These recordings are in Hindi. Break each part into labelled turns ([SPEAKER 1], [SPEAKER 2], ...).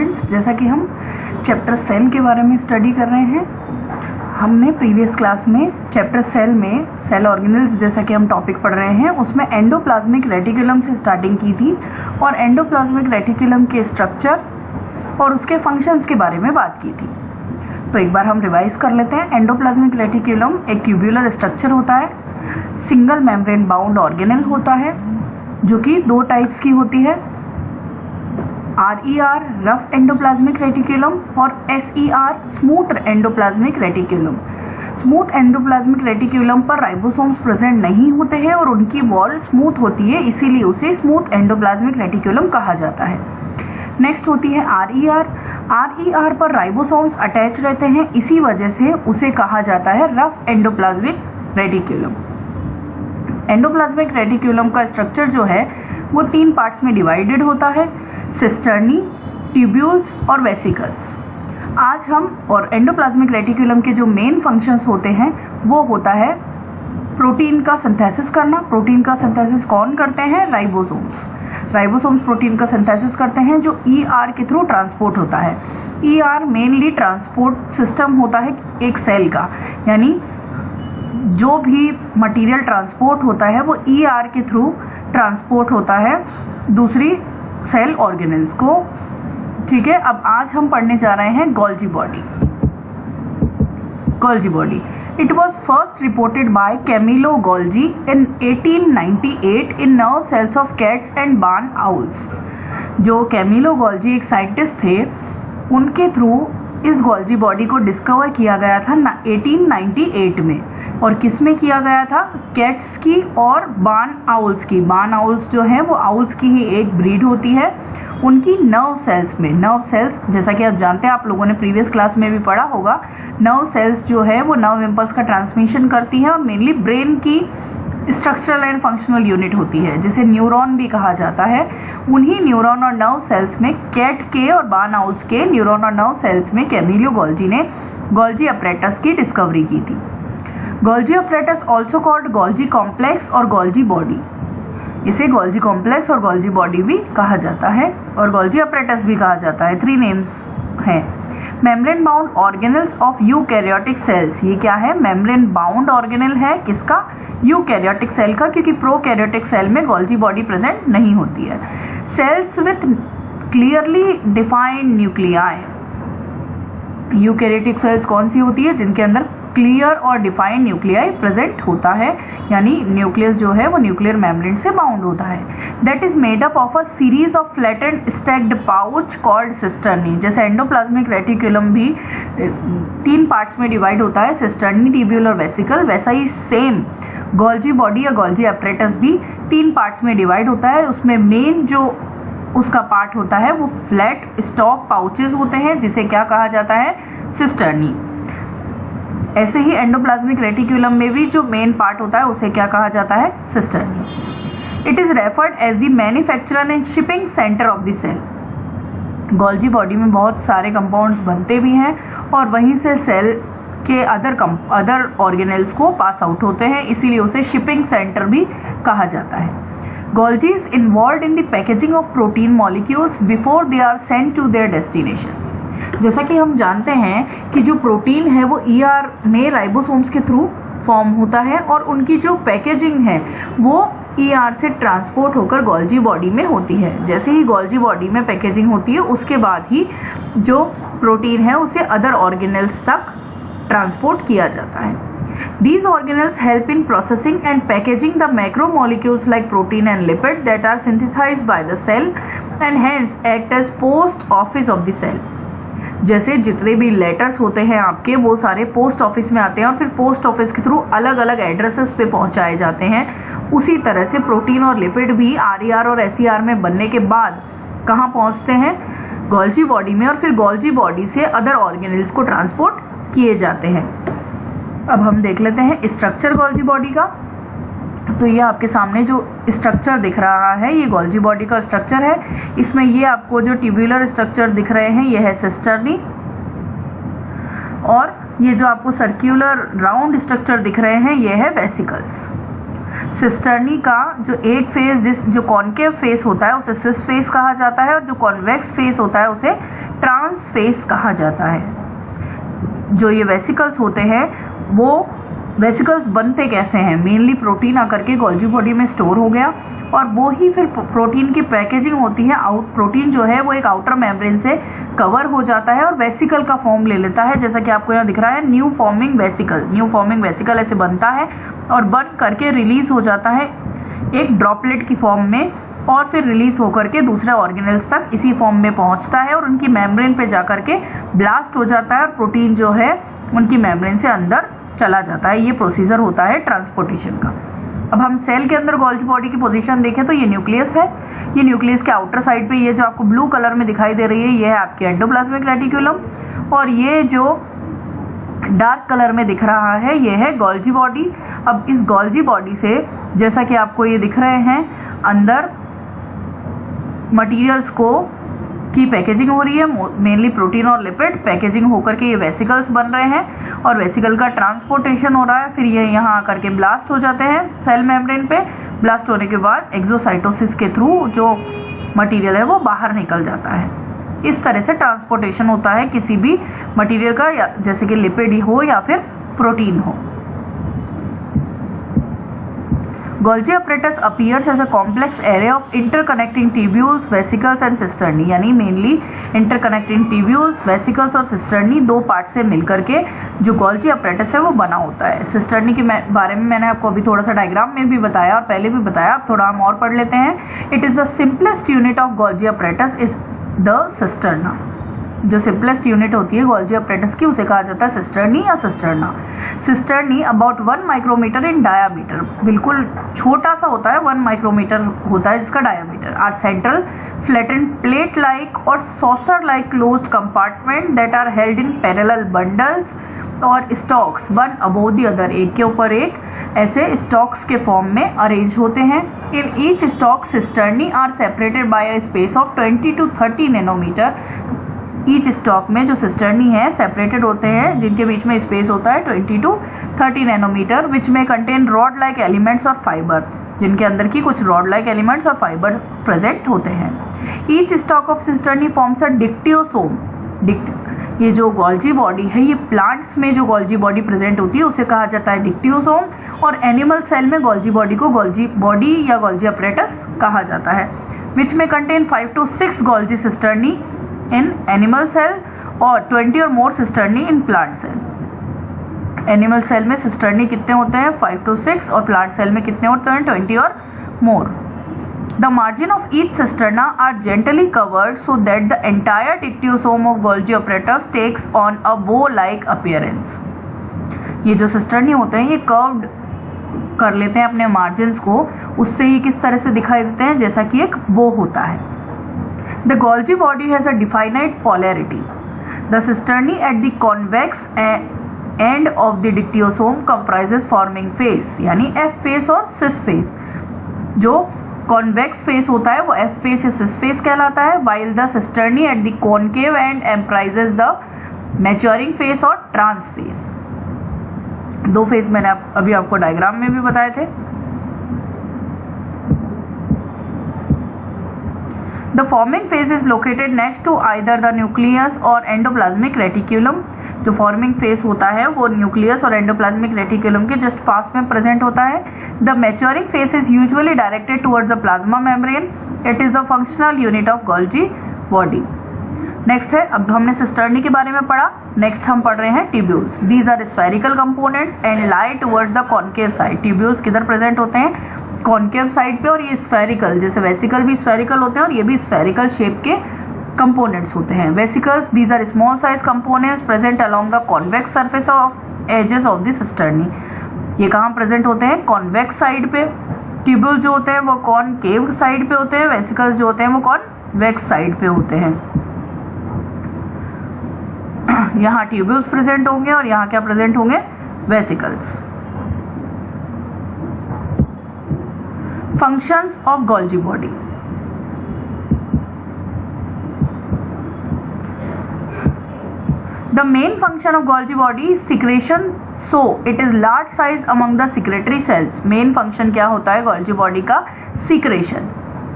[SPEAKER 1] स्टूडेंट्स, जैसा कि हम चैप्टर सेल के बारे में स्टडी कर रहे हैं, हमने प्रीवियस क्लास में चैप्टर सेल में सेल ऑर्गेनेल्स जैसा कि हम टॉपिक पढ़ रहे हैं उसमें एंडोप्लाज्मिक रेटिकुलम से स्टार्टिंग की थी और एंडोप्लाज्मिक रेटिकुलम के स्ट्रक्चर और उसके फंक्शंस के बारे में बात की थी। तो एक बार हम रिवाइज कर लेते हैं। एंडोप्लाज्मिक रेटिकुलम एक ट्यूब्यूलर स्ट्रक्चर होता है, सिंगल मेम्ब्रेन बाउंड ऑर्गेनेल होता है जो कि दो टाइप्स की होती है, RER रफ एंडोप्लाज्मिक रेटिकुलम और SER smooth endoplasmic reticulum. Smooth endoplasmic reticulum पर राइबोसोम्स प्रेजेंट नहीं होते हैं और उनकी वॉल स्मूथ होती है, इसीलिए उसे स्मूथ एंडोप्लाज्मिक रेटिकुलम कहा जाता है। नेक्स्ट होती है RER। RER पर राइबोसोम्स अटैच रहते हैं, इसी वजह से उसे कहा जाता है rough endoplasmic reticulum. Endoplasmic reticulum का स्ट्रक्चर जो है वो 3 पार्ट्स में डिवाइडेड होता है, सिस्टर्नी, ट्यूब्यूल्स और वेसिकल्स। आज हम और एंडोप्लाज्मिक रेटिकुलम के जो मेन फंक्शंस होते हैं वो होता है प्रोटीन का सिंथेसिस करना। प्रोटीन का सिंथेसिस कौन करते हैं? राइबोसोम्स। राइबोसोम्स प्रोटीन का सिंथेसिस करते हैं जो ER के थ्रू ट्रांसपोर्ट होता है। ER मेनली ट्रांसपोर्ट सिस्टम होता है एक सेल का, यानी जो भी मटेरियल ट्रांसपोर्ट होता है वो ER के थ्रू ट्रांसपोर्ट होता है दूसरी सेल ऑर्गेनेल्स को। ठीक है, अब आज हम पढ़ने जा रहे हैं Golgi body. Golgi body it was first reported by Camillo Golgi in 1898 in nerve cells of cats and barn owls. जो कैमिलो गोल्जी एक साइंटिस्ट थे, उनके थ्रू इस गोल्जी बॉडी को डिस्कवर किया गया था 1898 में। और किस में किया गया था? कैट्स की और बार्न आउल्स की। बार्न आउल्स जो है वो आउल्स की ही एक ब्रीड होती है, उनकी नर्व सेल्स में। नर्व सेल्स जैसा कि आप जानते हैं, आप लोगों ने प्रीवियस क्लास में भी पढ़ा होगा, नर्व सेल्स जो है वो नर्व इम्पल्स का ट्रांसमिशन करती है और मेनली ब्रेन की स्ट्रक्चरल एंड फंक्शनल यूनिट होती है, जिसे न्यूरॉन भी कहा जाता है। उन्हीं न्यूरॉन और नर्व सेल्स में कैट के और बार्न आउल्स के न्यूरॉन और नर्व सेल्स में कैमिलो गोल्जी ने गोल्जी अपरेटस की डिस्कवरी की थी। Golgi apparatus also called Golgi complex और गोल्जी बॉडी। इसे गोल्जी कॉम्प्लेक्स और गोल्जी बॉडी भी कहा जाता है और गोल्जी अपरेटस भी कहा जाता है। 3 नेम्स हैं। Membrane bound organelles of eukaryotic cells. ये क्या है? मेम्ब्रेन बाउंड ऑर्गेनेल है। किसका? यूकैरियोटिक सेल का, क्योंकि प्रोकैरियोटिक सेल में गोल्जी बॉडी प्रेजेंट नहीं होती है। Sales with clearly defined nuclei. Eukaryotic cells कौन सी होती है? जिनके अंदर क्लियर और डिफाइंड न्यूक्लियाई प्रेजेंट होता है, यानी न्यूक्लियस जो है वो न्यूक्लियर मेम्ब्रेन से बाउंड होता है। That is made up of a series of flattened stacked pouch called cisternae. जैसे एंडोप्लाज्मिक रेटिकुलम भी 3 पार्ट्स में डिवाइड होता है, सिस्टर्नी, ट्यूब्यूल और वेसिकल, वैसा ही सेम गोल्जी बॉडी या गोल्जी अपरेटस भी 3 पार्ट्स में डिवाइड होता है। उसमें मेन जो उसका पार्ट होता है वो फ्लैट स्टॉक पाउचेस होते हैं, जिसे क्या कहा जाता है? सिस्टर्नी। ऐसे ही एंडोप्लाज्मिक रेटिकुलम में भी जो मेन पार्ट होता है उसे क्या कहा जाता है? Cisternae. It is referred as the manufacturer and shipping center of the cell. Golgi body में बहुत सारे कंपाउंड्स बनते भी हैं और वहीं से सेल के अदर ऑर्गेनेल्स को पास आउट होते हैं, इसीलिए उसे शिपिंग सेंटर भी कहा जाता है। Golgi is involved in the packaging of protein molecules before they are sent to their destination. जैसा कि हम जानते हैं कि जो प्रोटीन है वो ER में राइबोसोम्स के थ्रू फॉर्म होता है और उनकी जो पैकेजिंग है वो ER से ट्रांसपोर्ट होकर गोल्जी बॉडी में होती है। जैसे ही गोल्जी बॉडी में पैकेजिंग होती है उसके बाद ही जो प्रोटीन है उसे अदर ऑर्गेनेल्स तक ट्रांसपोर्ट किया जाता है। These organelles help in processing and packaging the macromolecules like protein and lipid that are synthesized by the cell and hence act as post office of the cell। जैसे जितने भी लेटर्स होते हैं आपके वो सारे पोस्ट ऑफिस में आते हैं और फिर पोस्ट ऑफिस के थ्रू अलग अलग एड्रेसेस पे पहुंचाए जाते हैं। उसी तरह से प्रोटीन और लिपिड भी RER और SER में बनने के बाद कहाँ पहुंचते हैं? गोल्जी बॉडी में, और फिर गोल्जी बॉडी से अदर ऑर्गेनेल्स को ट्रांसपोर्ट किए जाते हैं। अब हम देख लेते हैं स्ट्रक्चर गोल्जी बॉडी का। तो ये आपके सामने जो स्ट्रक्चर दिख रहा है ये गोल्जी बॉडी का स्ट्रक्चर है। इसमें ये आपको जो ट्यूब्यूलर स्ट्रक्चर दिख रहे हैं ये है सिस्टर्नी, और ये जो आपको सर्क्यूलर राउंड स्ट्रक्चर दिख रहे हैं ये है वेसिकल्स। सिस्टर्नी का जो एक फेस जो कॉन्केव फेस होता है उसे सिस फेस कहा जाता है और जो कॉन्वेक्स फेस होता है उसे ट्रांसफेस कहा जाता है। जो ये वेसिकल्स होते हैं वो वेसिकल्स बनते कैसे हैं, मेनली प्रोटीन आकर के गोल्जी बॉडी में स्टोर हो गया और वो ही फिर प्रोटीन की पैकेजिंग होती है। प्रोटीन जो है वो एक आउटर मेम्ब्रेन से कवर हो जाता है और वेसिकल का फॉर्म ले लेता है, जैसा कि आपको यहाँ दिख रहा है न्यू फॉर्मिंग वेसिकल ऐसे बनता है और बन करके रिलीज हो जाता है एक ड्रॉपलेट की फॉर्म में और फिर रिलीज होकर के दूसरे ऑर्गेनल्स तक इसी फॉर्म में पहुंचता है और उनकी मेम्ब्रेन पे जाकर के ब्लास्ट हो जाता है और प्रोटीन जो है उनकी मेम्ब्रेन से अंदर चला जाता है। ये प्रोसीजर होता है ट्रांसपोर्टेशन का। अब हम सेल के अंदर गोल्जी बॉडी की पोजीशन देखें तो ये न्यूक्लियस है। ये न्यूक्लियस के आउटर साइड पे ये जो आपको ब्लू कलर में दिखाई दे रही है ये है आपकी एंडोप्लाज्मिक रेटिकुलम और ये जो डार्क कलर में दिख रहा है ये है गोल्जी बॉडी। अब इस गोल्जी बॉडी से जैसा कि आपको ये दिख रहे हैं अंदर मटेरियल्स को की पैकेजिंग हो रही है, मेनली प्रोटीन और लिपिड पैकेजिंग होकर के ये वेसिकल्स बन रहे हैं और वेसिकल का ट्रांसपोर्टेशन हो रहा है। फिर ये यहाँ आकर के ब्लास्ट हो जाते हैं सेल मेम्ब्रेन पे। ब्लास्ट होने के बाद एक्सोसाइटोसिस के थ्रू जो मटेरियल है वो बाहर निकल जाता है। इस तरह से ट्रांसपोर्टेशन होता है किसी भी मटेरियल का, या जैसे कि लिपिड हो या फिर प्रोटीन हो। Golgi apparatus appears as a complex array of interconnecting tubules, vesicles and cisternae, यानी मेनली interconnecting tubules, vesicles और cisternae दो पार्ट से मिलकर के जो Golgi apparatus है वो बना होता है। cisternae के बारे में मैंने आपको अभी थोड़ा सा डायग्राम में भी बताया और पहले भी बताया, अब थोड़ा हम और पढ़ लेते हैं। It is the simplest unit of Golgi apparatus is the cisterna। जो सिंपलेस्ट यूनिट होती है गोल्जी apparatus की उसे कहा जाता है सिस्टर्नी या cisterna. Cisternae about 1 micrometer in diameter, बिल्कुल छोटा सा होता है, 1 माइक्रोमीटर होता है जिसका diameter. Are central flattened plate like और saucer like closed compartment that are held in parallel bundles और stacks one above the other, एक के ऊपर एक ऐसे स्टॉक्स के फॉर्म में अरेंज होते हैं। In each stack cisternae are separated by a space of 20 to 30 nanometer. Each stack में जो सिस्टर्नी है सेपरेटेड होते हैं जिनके बीच में स्पेस होता है 20 to 30 नैनोमीटर, विच में कंटेन रॉड लाइक एलिमेंट्स और फाइबर, जिनके अंदर की कुछ रॉड लाइक एलिमेंट्स और फाइबर प्रेजेंट होते हैं। Each stock of cisternae forms a dictyosome. ये जो गोल्जी बॉडी है ये प्लांट्स में जो गोल्जी बॉडी प्रेजेंट होती है उसे कहा जाता है डिक्टियोसोम और एनिमल सेल में गोल्जी बॉडी को गोल्जी बॉडी या गोल्जी apparatus कहा जाता है, विच में contain 5 to 6 Golgi cisternae in animal cell और 20 और more cisternae in plant cell. Animal cell में सिस्टर्नी कितने होते हैं 5 to 6 और प्लांट सेल में कितने होते हैं 20 और more. The margin of each cisterna are gently covered so that the entire dictyosome of Golgi apparatus takes on a bow like appearance. ये जो सिस्टर्नी होते हैं ये कर्व्ड कर लेते हैं अपने मार्जिन को, उससे ये किस तरह से दिखाई देते हैं जैसा कि एक बो होता है। The Golgi body has a definite polarity. The cisternae at the convex end of the dictyosome comprises forming phase, यानी F phase और cis phase। जो convex phase होता है वो F phase या cis phase कहलाता है, while the cisternae at the concave end comprises the maturing phase और trans phase। दो फेज मैंने अभी आपको डायग्राम में भी बताए थे। The forming phase is located next to either the nucleus or endoplasmic reticulum। जो फॉर्मिंग फेज होता है वो न्यूक्लियस और एंडोप्लाज्मिक रेटिकुलम के जस्ट पास में प्रेजेंट होता है। The maturing phase is usually directed towards the plasma membrane. It is the functional unit of Golgi body. Next है, अब हमने सिस्टर्नी के बारे में पढ़ा, नेक्स्ट हम पढ़ रहे हैं tubules. These are spherical components and lie towards the concave side. Tubules किधर प्रेजेंट होते हैं कॉन्केव साइड पे और ये स्फेरिकल, जैसे वेसिकल भी स्फेरिकल होते हैं और ये भी स्फेरिकल शेप के कंपोनेंट्स होते हैं। Vesicles these are small size components present along the convex surface of edges of the cisternae. ये कहाँ प्रेजेंट होते हैं कॉन्वेक्स साइड पे। ट्यूब्यूल जो होते हैं वो कॉनकेव साइड पे होते हैं, वेसिकल्स जो होते हैं वो कॉन्वेक्स साइड पे होते हैं। यहाँ ट्यूब्यूल्स प्रेजेंट होंगे और यहाँ क्या प्रेजेंट होंगे vesicles. Functions of Golgi body. The main function of Golgi body is secretion, so it is large size among the secretory cells. Main function क्या होता है Golgi body का secretion।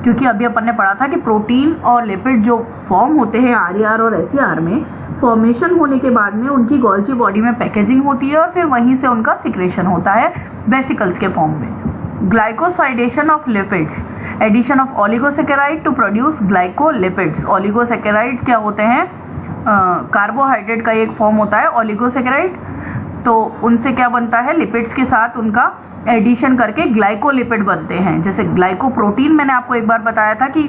[SPEAKER 1] क्योंकि अभी अपन ने पढ़ा था कि प्रोटीन और लिपिड जो फॉर्म होते हैं RER और SER में, फॉर्मेशन होने के बाद में उनकी गोल्जी बॉडी में पैकेजिंग होती है और फिर वहीं से उनका सिक्रेशन होता है वेसिकल्स के फॉर्म में। Glycosidation of lipids, addition of oligosaccharide to produce glycolipids. Oligosaccharide क्या होते हैं? कार्बोहाइड्रेट का एक फॉर्म होता है ओलिगोसैकेराइड, तो उनसे क्या बनता है? लिपिड्स के साथ उनका एडिशन करके ग्लाइकोलिपिड बनते हैं। जैसे ग्लाइकोप्रोटीन मैंने आपको एक बार बताया था कि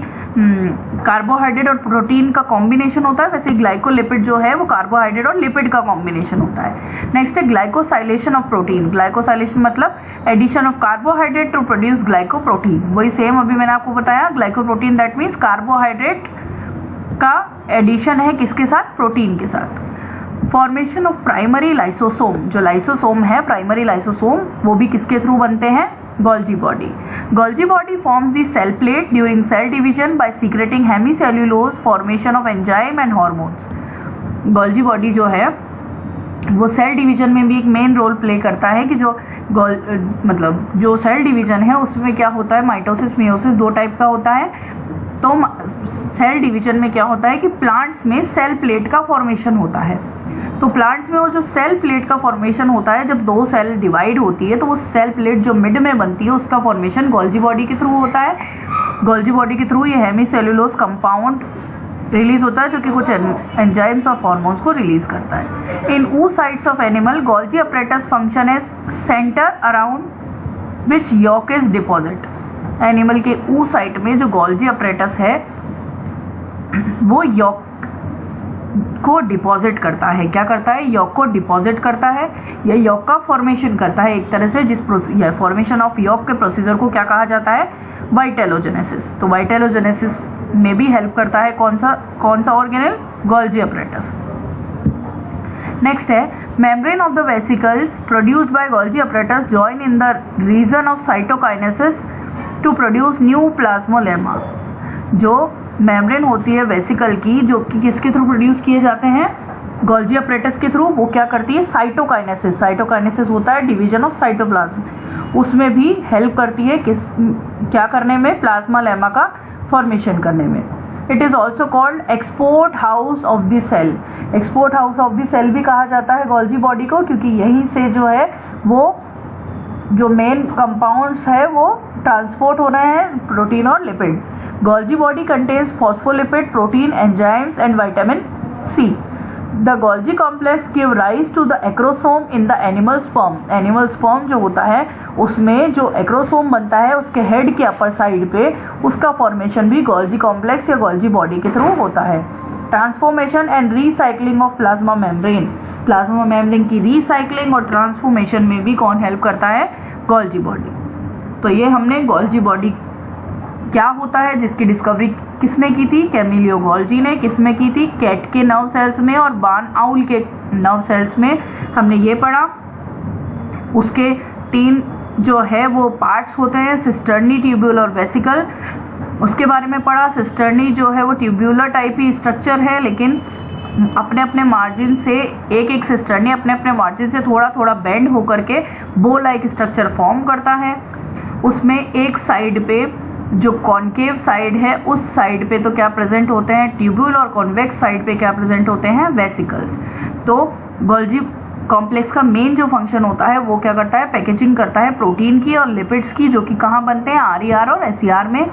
[SPEAKER 1] कार्बोहाइड्रेट और प्रोटीन का कॉम्बिनेशन होता है, वैसे ग्लाइकोलिपिड जो है वो कार्बोहाइड्रेट और लिपिड का कॉम्बिनेशन होता है। नेक्स्ट है ग्लाइकोसाइलेशन ऑफ प्रोटीन। ग्लाइकोसाइलेशन मतलब addition of carbohydrate to produce glycoprotein. वही सेम अभी मैंने आपको बताया, ग्लाइकोप्रोटीन दैट मीन्स कार्बोहाइड्रेट का एडिशन है किसके साथ? प्रोटीन के साथ। फॉर्मेशन ऑफ प्राइमरी लाइसोसोम, जो लाइसोसोम है प्राइमरी लाइसोसोम, वो भी किसके थ्रू बनते हैं? Golgi body. Golgi body forms the cell plate during cell division by secreting hemicellulose, formation of enzyme and hormones. Golgi body जो है वो सेल डिवीजन में भी एक मेन रोल प्ले करता है कि जो मतलब जो सेल डिवीजन है उसमें क्या होता है? माइटोसिस मियोसिस दो टाइप का होता है। तो सेल डिवीजन में क्या होता है कि प्लांट्स में सेल प्लेट का फॉर्मेशन होता है। तो प्लांट्स में वो जो सेल प्लेट का फॉर्मेशन होता है, जब दो सेल डिवाइड होती है तो वो सेल प्लेट जो मिड में बनती है उसका फॉर्मेशन गोल्जी बॉडी के थ्रू होता है। गोल्जी बॉडी के थ्रू ये हेमीसेल्यूलोज कंपाउंड रिलीज होता है जो कि कुछ एंजाइम्स और हार्मोन्स को रिलीज करता है। In oocytes of animal Golgi apparatus function as center around which yolk is deposit. Animal के oocyte में जो गोल्जी अपरेटस है वो यॉक को डिपॉजिट करता है। क्या करता है? यॉक को डिपॉजिट करता है या यॉक का फॉर्मेशन करता है एक तरह से, जिस फॉर्मेशन ऑफ यॉक के प्रोसीजर को क्या कहा जाता है? वाइटेलोजेनेसिस। तो वाइटेलोजेनेसिस में भी हेल्प करता है कौन सा ऑर्गेनेल? Golgi apparatus. नेक्स्ट है membrane of the vesicles produced by Golgi apparatus join in the region of cytokinesis to produce new plasmolemma. जो मेम्ब्रेन होती है वेसिकल की, जो कि किसके थ्रू प्रोड्यूस किए जाते हैं? गोल्जी अपरेटस के थ्रू। वो क्या करती है? साइटोकाइनेसिस। साइटोकाइनेसिस होता है डिवीजन ऑफ साइटोप्लाज्म, उसमें भी हेल्प करती है क्या करने में? प्लाज्मा लेमा का फॉर्मेशन करने में। It is also called export house of the cell. Export house of the cell भी कहा जाता है गोल्जी बॉडी को, क्योंकि यहीं से जो है वो जो मेन कंपाउंड्स है वो ट्रांसपोर्ट हो रहे हैं, प्रोटीन और lipid. Golgi body contains phospholipid, protein, enzymes and vitamin C. The Golgi complex give rise to the acrosome in the animal sperm. Animal sperm जो होता है उसमें जो एक्रोसोम बनता है उसके हेड के अपर साइड पे, उसका फॉर्मेशन भी गोल्जी कॉम्प्लेक्स या गोल्जी बॉडी के थ्रू होता है। Transformation and recycling of plasma membrane. Plasma membrane की रीसाइक्लिंग और ट्रांसफॉर्मेशन में भी कौन हेल्प करता है? Golgi body. तो ये हमने गोल्जी बॉडी क्या होता है जिसकी डिस्कवरी किसने की थी? कैमिलियो गोल्जी ने। किसमें की थी? कैट के नर्व सेल्स में और बार्न आउल के नर्व सेल्स में हमने ये पढ़ा। उसके 3 जो है वो पार्ट्स होते हैं, सिस्टर्नी, ट्यूब्यूल और वेसिकल। उसके बारे में पढ़ा। सिस्टर्नी जो है वो ट्यूब्यूलर टाइप ही स्ट्रक्चर है, लेकिन अपने अपने मार्जिन से एक सिस्टर्नी अपने अपने मार्जिन से थोड़ा थोड़ा बेंड होकर के बो लाइक स्ट्रक्चर फॉर्म करता है। उसमें एक साइड पे जो कॉन्केव साइड है उस साइड पे तो क्या प्रेजेंट होते हैं? ट्यूब्यूल, और कॉन्वेक्स साइड पे क्या प्रेजेंट होते हैं? वेसिकल्स। तो गोल्जी कॉम्प्लेक्स का मेन जो फंक्शन होता है वो क्या करता है? पैकेजिंग करता है प्रोटीन की और लिपिड्स की, जो कि कहाँ बनते हैं? RER और SER में।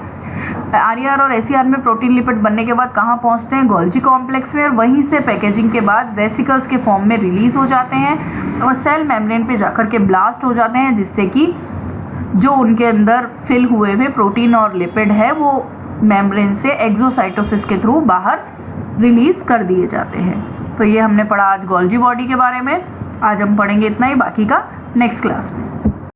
[SPEAKER 1] RER और SER में प्रोटीन लिपिड बनने के बाद कहाँ पहुँचते हैं? गोल्जी कॉम्प्लेक्स में। वहीं से पैकेजिंग के बाद वेसिकल्स के फॉर्म में रिलीज हो जाते हैं और सेल मेम्ब्रेन पे जाकर के ब्लास्ट हो जाते हैं, जिससे कि जो उनके अंदर फिल हुए हुए प्रोटीन और लिपिड है वो मेम्ब्रेन से एक्सोसाइटोसिस के थ्रू बाहर रिलीज कर दिए जाते हैं। तो ये हमने पढ़ा आज गोल्जी बॉडी के बारे में। आज हम पढ़ेंगे इतना ही, बाकी का नेक्स्ट क्लास में।